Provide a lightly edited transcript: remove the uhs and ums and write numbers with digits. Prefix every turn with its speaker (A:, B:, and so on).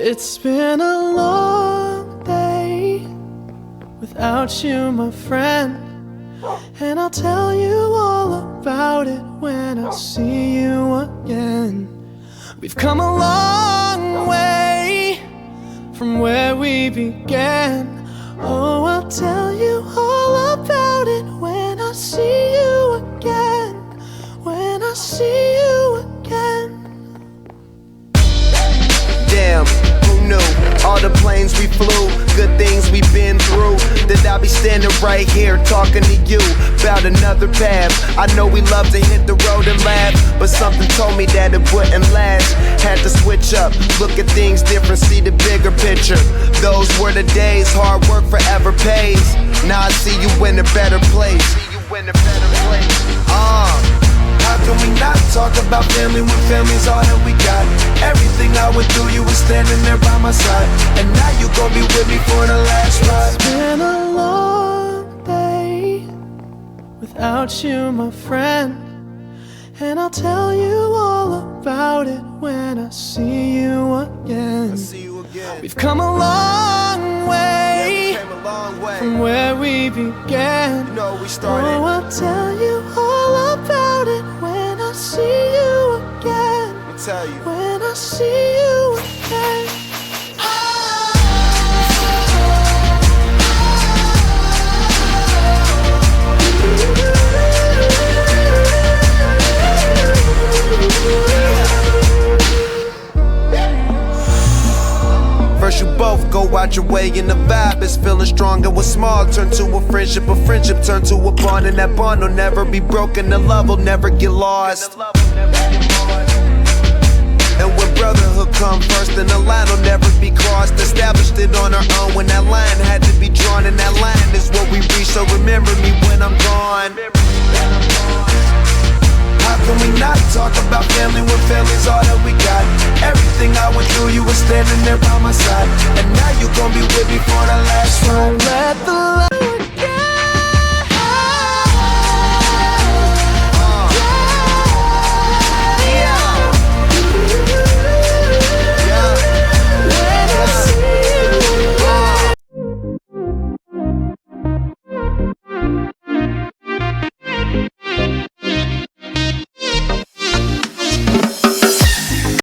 A: It's been a long day without you, my friend, and I'll tell you all about it when I see you again. We've come a long way from where we began. Oh, I'll tell you all about it when I see you again. When I see you again.
B: Damn, who knew? All the planes we flew, good things we've been through, that I'll be standing right here talking to you about another path. I know we love to hit the road and laugh, but something told me that it wouldn't last. Had to switch up, look at things different, see the bigger picture. Those were the days, hard work forever pays. Now I see you in a better place. How can we not talk about family when family's all that we got? Everything I went through, you were standing there by my side, and now you gon' be with me for the last ride.
A: It's been a long day without you, my friend, and I'll tell you all about it when I see you again. We've come a long way, from where we began.
B: You know we started.
A: Oh, I'll tell you all about it when I see you again.
B: I'll tell you.
A: When I see you again.
B: First you both go out your way and the vibe is feeling strong, and what's small turn to a friendship turn to a bond, and that bond will never be broken, the love will never get lost. And when brotherhood come first, then the line will never be crossed. Established it on our own when that line had to be drawn, and that line is what we reach, so remember me when I'm gone. How can we not talk about family when family's all that we got? Everything I went through, you were standing there by my side, and now you gon' be with me for the last ride.
A: Let the light